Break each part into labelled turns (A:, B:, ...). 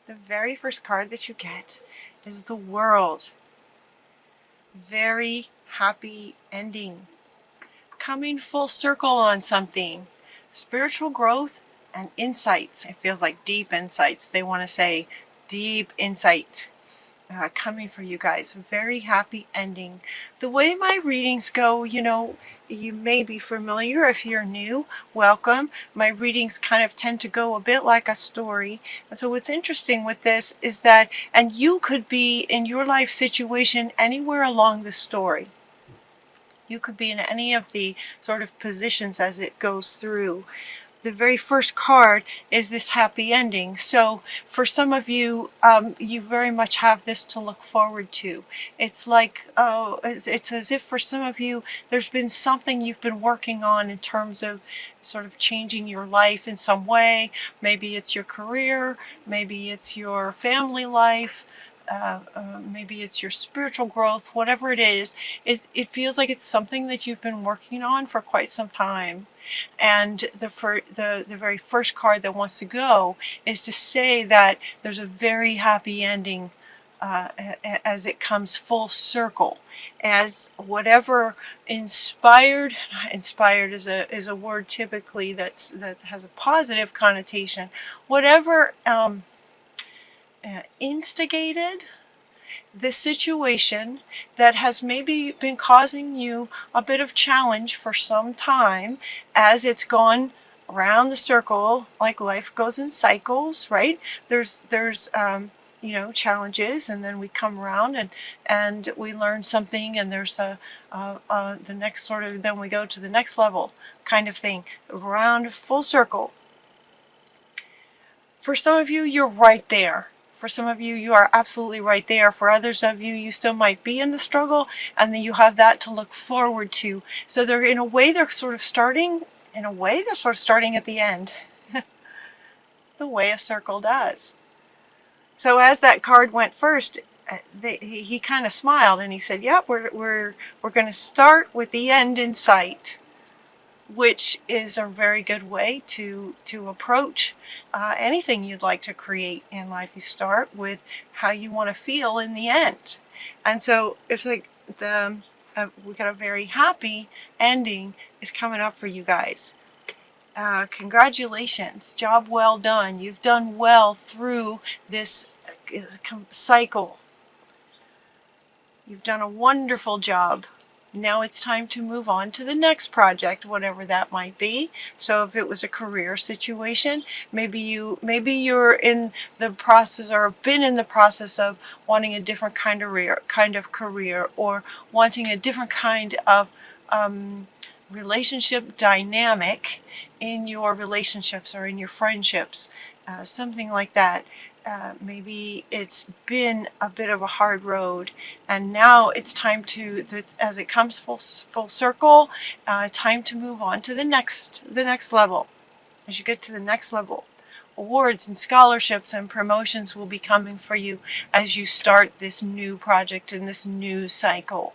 A: The very first card that you get is the World. Very happy ending. Coming full circle on something. Spiritual growth and insights. It feels like deep insights. They want to say deep insight. Coming for you guys. Very happy ending. The way my readings go, you may be familiar. If you're new, welcome. My readings kind of tend to go a bit like a story. And so what's interesting with this is that, and you could be in your life situation anywhere along the story. You could be in any of the sort of positions as it goes through. The very first card is this happy ending. So for some of you, you very much have this to look forward to. It's like, it's as if for some of you, there's been something you've been working on in terms of sort of changing your life in some way. Maybe it's your career, maybe it's your family life, maybe it's your spiritual growth, whatever it is, it feels like it's something that you've been working on for quite some time. And the very first card that wants to go is to say that there's a very happy ending as it comes full circle, as whatever inspired is a word typically that has a positive connotation. Whatever instigated the situation that has maybe been causing you a bit of challenge for some time, as it's gone around the circle, like life goes in cycles, right? There's challenges, and then we come around and we learn something, and there's the next sort of, then we go to the next level kind of thing, around full circle. For some of you, you're right there. For some of you, you are absolutely right there. For others of you, you still might be in the struggle, and then you have that to look forward to. So they're sort of starting at the end, the way a circle does. So as that card went first, he kind of smiled and he said, "Yep, we're going to start with the end in sight," which is a very good way to approach anything you'd like to create in life. You start with how you want to feel in the end. And so it's like we got a very happy ending is coming up for you guys. Congratulations, job well done. You've done well through this cycle. You've done a wonderful job. Now it's time to move on to the next project, whatever that might be. So if it was a career situation, maybe you're in the process or have been in the process of wanting a different kind of career, or wanting a different kind of relationship dynamic in your relationships or in your friendships, something like that. Maybe it's been a bit of a hard road, and now it's time to, as it comes full circle, time to move on to the next level. As you get to the next level, awards and scholarships and promotions will be coming for you as you start this new project in this new cycle.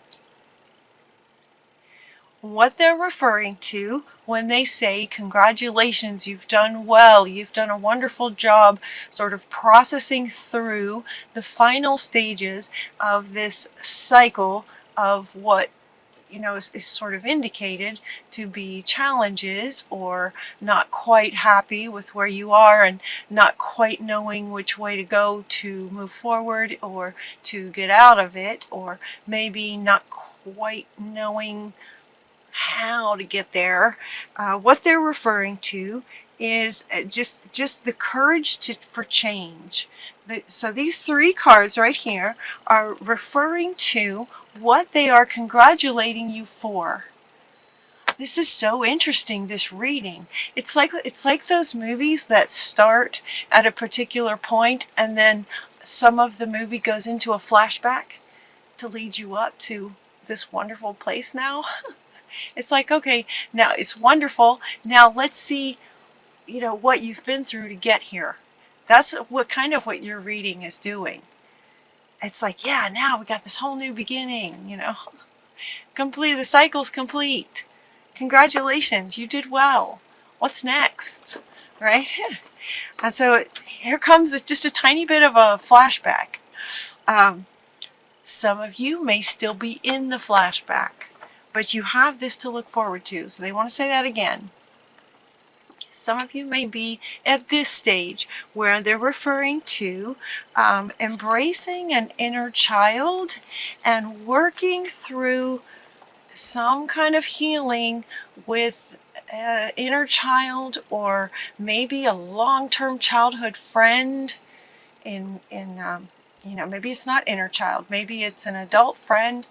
A: What they're referring to when they say, congratulations, you've done well, you've done a wonderful job sort of processing through the final stages of this cycle of what is sort of indicated to be challenges, or not quite happy with where you are and not quite knowing which way to go to move forward or to get out of it, or maybe not quite knowing how to get there. What they're referring to is just the courage for change. So these three cards right here are referring to what they are congratulating you for. This is so interesting, this reading. It's like those movies that start at a particular point, and then some of the movie goes into a flashback to lead you up to this wonderful place now. It's like, okay, now it's wonderful. Now let's see, what you've been through to get here. That's what your reading is doing. It's like, yeah, now we got this whole new beginning, Complete, the cycle's complete. Congratulations, you did well. What's next? right? And so here comes just a tiny bit of a flashback. Some of you may still be in the flashback, but you have this to look forward to. So they want to say that again. Some of you may be at this stage where they're referring to embracing an inner child and working through some kind of healing with inner child, or maybe a long-term childhood friend maybe it's not inner child, maybe it's an adult friend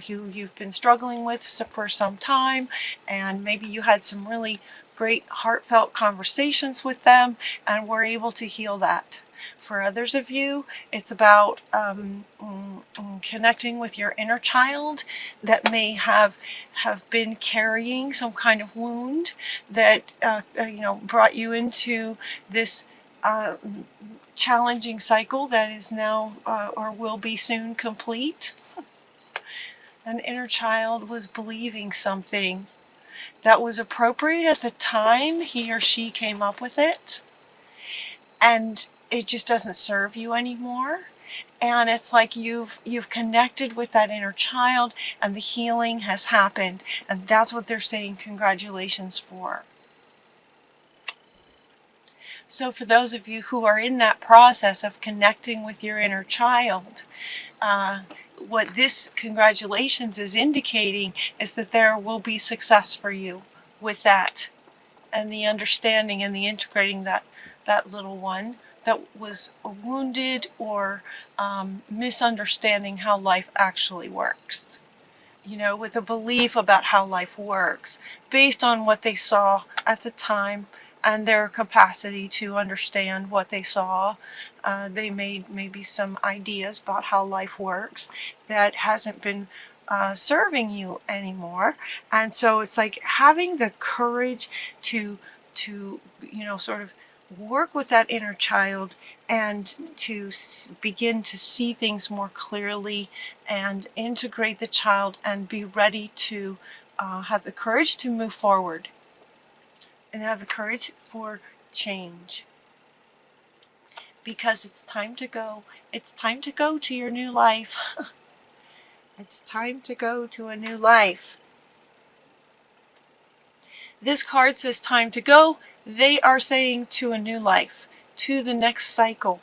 A: who you've been struggling with for some time, and maybe you had some really great heartfelt conversations with them and were able to heal that. For others of you, it's about connecting with your inner child that may have been carrying some kind of wound that brought you into this challenging cycle that is now or will be soon complete. An inner child was believing something that was appropriate at the time he or she came up with it, and it just doesn't serve you anymore. And it's like you've connected with that inner child and the healing has happened, and that's what they're saying congratulations for. So for those of you who are in that process of connecting with your inner child, what this congratulations is indicating is that there will be success for you with that, and the understanding and the integrating that little one that was wounded or misunderstanding how life actually works. With a belief about how life works based on what they saw at the time and their capacity to understand what they saw. They made maybe some ideas about how life works that hasn't been serving you anymore. And so it's like having the courage to sort of work with that inner child and to begin to see things more clearly and integrate the child and be ready to have the courage to move forward and have the courage for change. Because it's time to go. It's time to go to your new life. It's time to go to a new life. This card says time to go. They are saying to a new life, to the next cycle,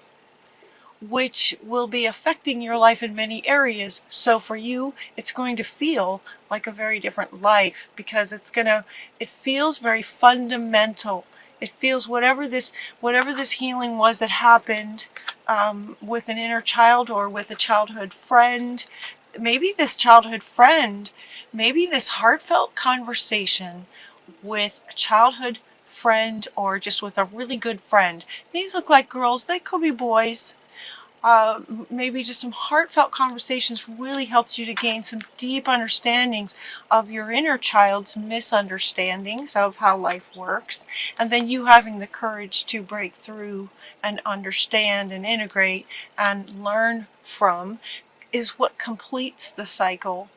A: which will be affecting your life in many areas. So for you, it's going to feel like a very different life, because it feels very fundamental. It feels whatever this healing was that happened with an inner child or with a childhood friend. Maybe this childhood friend, maybe this heartfelt conversation with a childhood friend or just with a really good friend. These look like girls, they could be boys. Maybe just some heartfelt conversations really helped you to gain some deep understandings of your inner child's misunderstandings of how life works, and then you having the courage to break through and understand and integrate and learn from is what completes the cycle.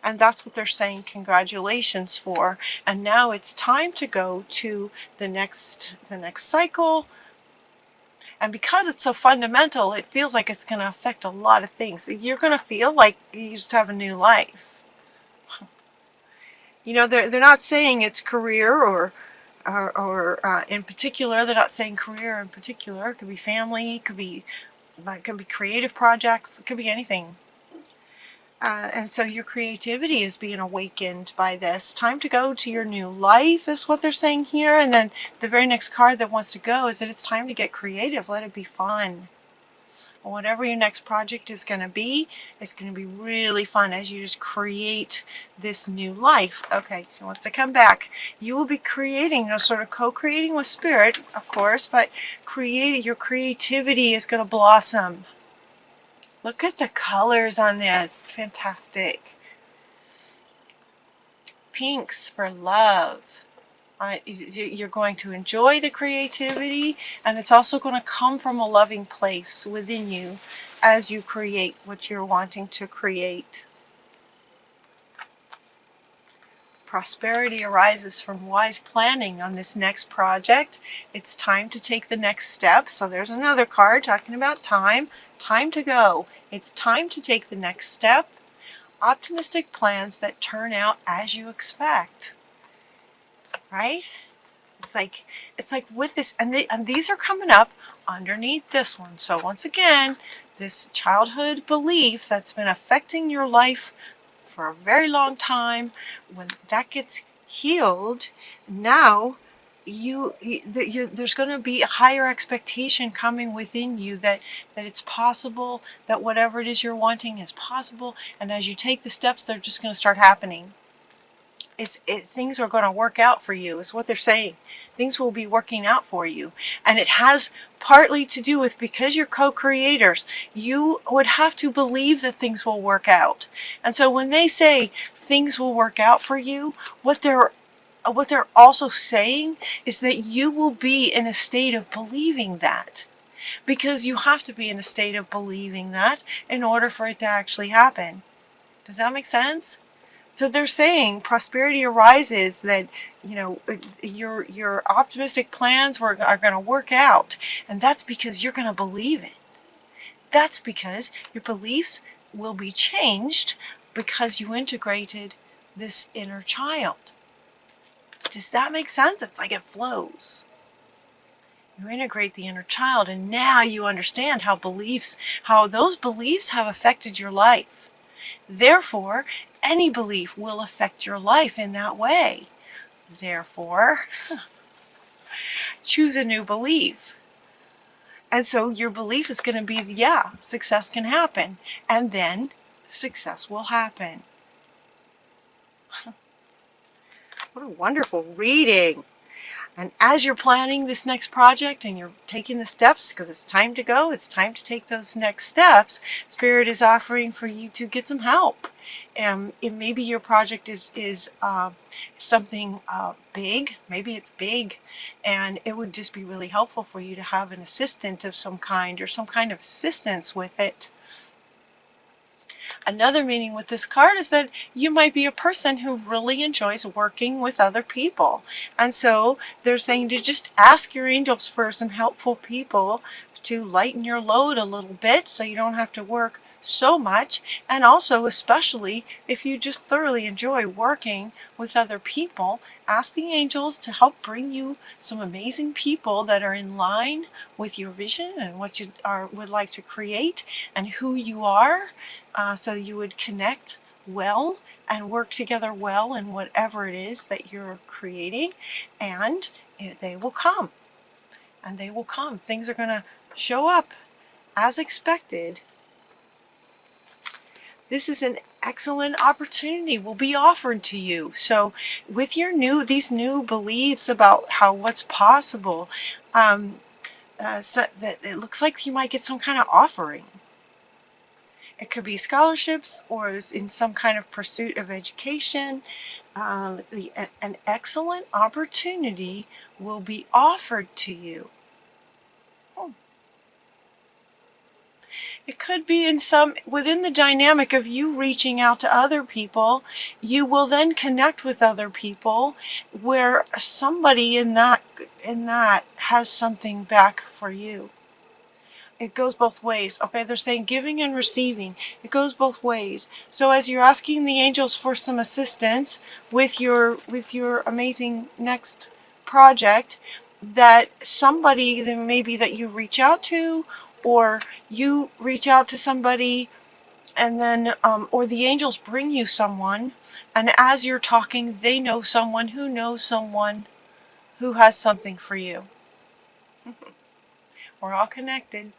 A: And that's what they're saying congratulations for. And now it's time to go to the next cycle. And because it's so fundamental, it feels like it's going to affect a lot of things. You're going to feel like you just have a new life. They're not saying it's career or in particular. They're not saying career in particular. It could be family. It could be creative projects. It could be anything. And so your creativity is being awakened by this. Time to go to your new life is what they're saying here. And then the very next card that wants to go is that it's time to get creative. Let it be fun. Whatever your next project is going to be, it's going to be really fun as you just create this new life. Okay, she wants to come back. You will be creating, sort of co-creating with spirit, of course, but your creativity is going to blossom. Look at the colors on this. It's fantastic. Pinks for love. You're going to enjoy the creativity, and it's also going to come from a loving place within you as you create what you're wanting to create. Prosperity arises from wise planning on this next project. It's time to take the next step. So there's another card talking about time. Time to go. It's time to take the next step. Optimistic plans that turn out as you expect. Right? It's like with this, and these are coming up underneath this one. So once again, this childhood belief that's been affecting your life for a very long time, when that gets healed, now there's going to be a higher expectation coming within you that it's possible, that whatever it is you're wanting is possible, and as you take the steps, they're just going to start happening. Things are going to work out for you, is what they're saying. Things will be working out for you. And it has partly to do with, because you're co-creators, you would have to believe that things will work out. And so when they say things will work out for you, what they're also saying is that you will be in a state of believing that. Because you have to be in a state of believing that in order for it to actually happen. Does that make sense? So they're saying prosperity arises, that your optimistic plans are going to work out, and that's because you're going to believe it. That's because your beliefs will be changed because you integrated this inner child. Does that make sense? It's like it flows. You integrate the inner child, and now you understand how those beliefs have affected your life. Therefore, any belief will affect your life in that way. Therefore, choose a new belief. And so your belief is going to be, yeah, success can happen. And then success will happen. What a wonderful reading. And as you're planning this next project and you're taking the steps, because it's time to go, it's time to take those next steps, Spirit is offering for you to get some help. Maybe your project is something big, maybe it's big, and it would just be really helpful for you to have an assistant of some kind, or some kind of assistance with it. Another meaning with this card is that you might be a person who really enjoys working with other people. And so they're saying to just ask your angels for some helpful people to lighten your load a little bit so you don't have to work so much. And also, especially if you just thoroughly enjoy working with other people, ask the angels to help bring you some amazing people that are in line with your vision and what you would like to create and who you are, so you would connect well and work together well in whatever it is that you're creating, and they will come. And they will come. Things are going to show up as expected. This is an excellent opportunity will be offered to you. So with these new beliefs about what's possible, so that it looks like you might get some kind of offering. It could be scholarships, or in some kind of pursuit of education. An excellent opportunity will be offered to you. It could be within the dynamic of you reaching out to other people. You will then connect with other people where somebody in that has something back for you. It goes both ways. Okay, they're saying giving and receiving. It goes both ways. So as you're asking the angels for some assistance with your amazing next project, that somebody maybe that you reach out to, or you reach out to somebody, and then or the angels bring you someone, and as you're talking, they know someone who knows someone who has something for you. We're all connected.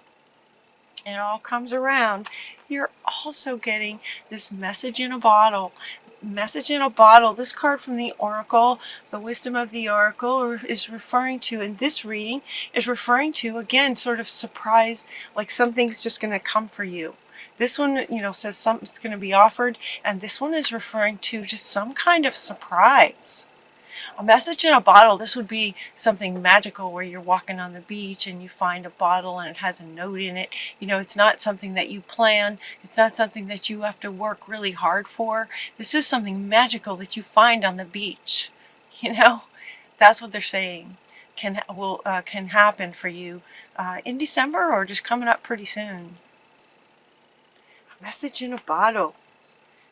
A: It all comes around. You're also getting this message in a bottle. Message in a bottle. This card from the Oracle, the Wisdom of the Oracle, is referring to, in this reading, is referring to, again, sort of surprise, like something's just going to come for you. This one, says something's going to be offered, and this one is referring to just some kind of surprise. A message in a bottle, this would be something magical where you're walking on the beach and you find a bottle and it has a note in it. You know, it's not something that you plan. It's not something that you have to work really hard for. This is something magical that you find on the beach. You know, that's what they're saying can happen for you in December or just coming up pretty soon. A message in a bottle.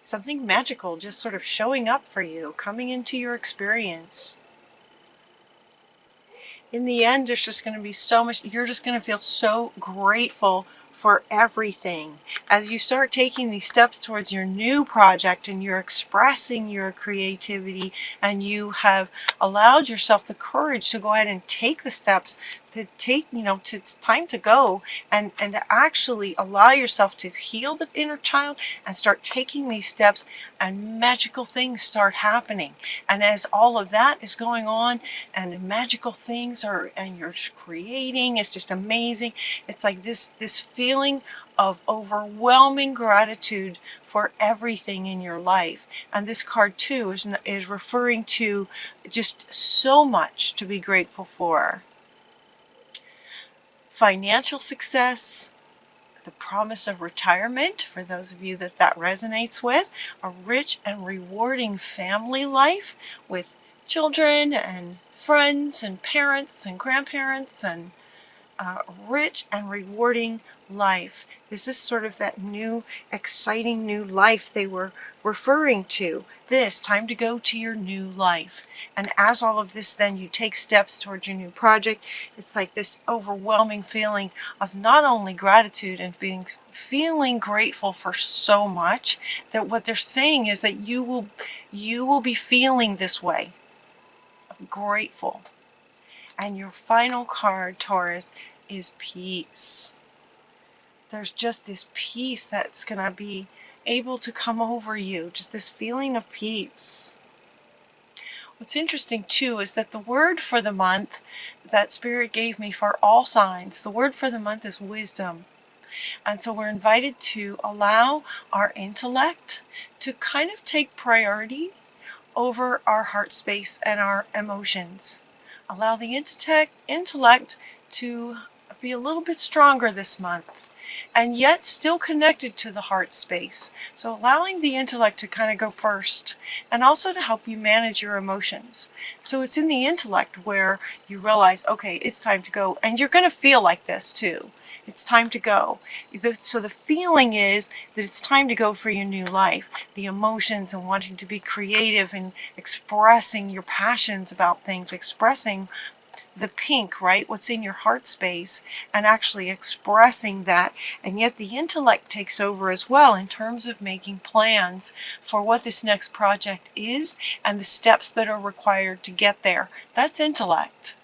A: Something magical just sort of showing up for you, coming into your experience. In the end, there's just going to be so much, you're just going to feel so grateful for everything. As you start taking these steps towards your new project and you're expressing your creativity and you have allowed yourself the courage to go ahead and take the steps to take, it's time to go and to actually allow yourself to heal the inner child and start taking these steps, and magical things start happening. And as all of that is going on and magical things and you're creating, it's just amazing. It's like this feeling of overwhelming gratitude for everything in your life. And this card too is referring to just so much to be grateful for. Financial success, the promise of retirement, for those of you that resonates with, a rich and rewarding family life with children and friends and parents and grandparents, and rich and rewarding life. This is sort of that new, exciting new life they were referring to. This time to go to your new life. And as all of this, then you take steps towards your new project. It's like this overwhelming feeling of not only gratitude and feeling grateful for so much, that what they're saying is that you will be feeling this way of grateful. And your final card, Taurus, is peace. There's just this peace that's going to be able to come over you, just this feeling of peace. What's interesting too is that the word for the month that Spirit gave me for all signs, the word for the month is wisdom. And so we're invited to allow our intellect to kind of take priority over our heart space and our emotions. Allow the intellect to be a little bit stronger this month, and yet still connected to the heart space. So allowing the intellect to kind of go first, and also to help you manage your emotions. So it's in the intellect where you realize, okay, it's time to go. And you're going to feel like this too. It's time to go. So the feeling is that it's time to go for your new life. The emotions and wanting to be creative and expressing your passions about things, expressing the pink, right? What's in your heart space, and actually expressing that. And yet the intellect takes over as well in terms of making plans for what this next project is and the steps that are required to get there. That's intellect.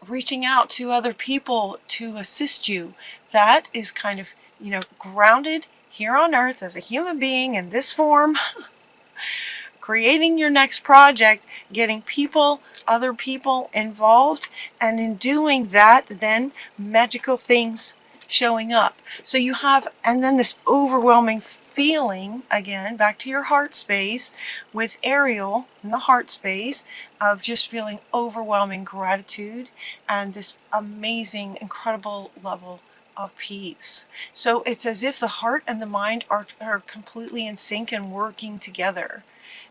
A: Reaching out to other people to assist you, that is kind of, grounded here on earth as a human being in this form. Creating your next project, getting other people involved, and in doing that, then magical things showing up. So you have, and then this overwhelming feeling, again, back to your heart space with Ariel in the heart space, of just feeling overwhelming gratitude and this amazing, incredible level of peace. So it's as if the heart and the mind are completely in sync and working together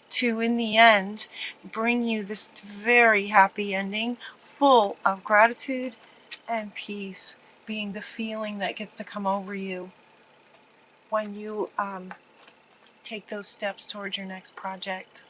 A: to, in the end, bring you this very happy ending full of gratitude and peace, being the feeling that gets to come over you when you take those steps towards your next project.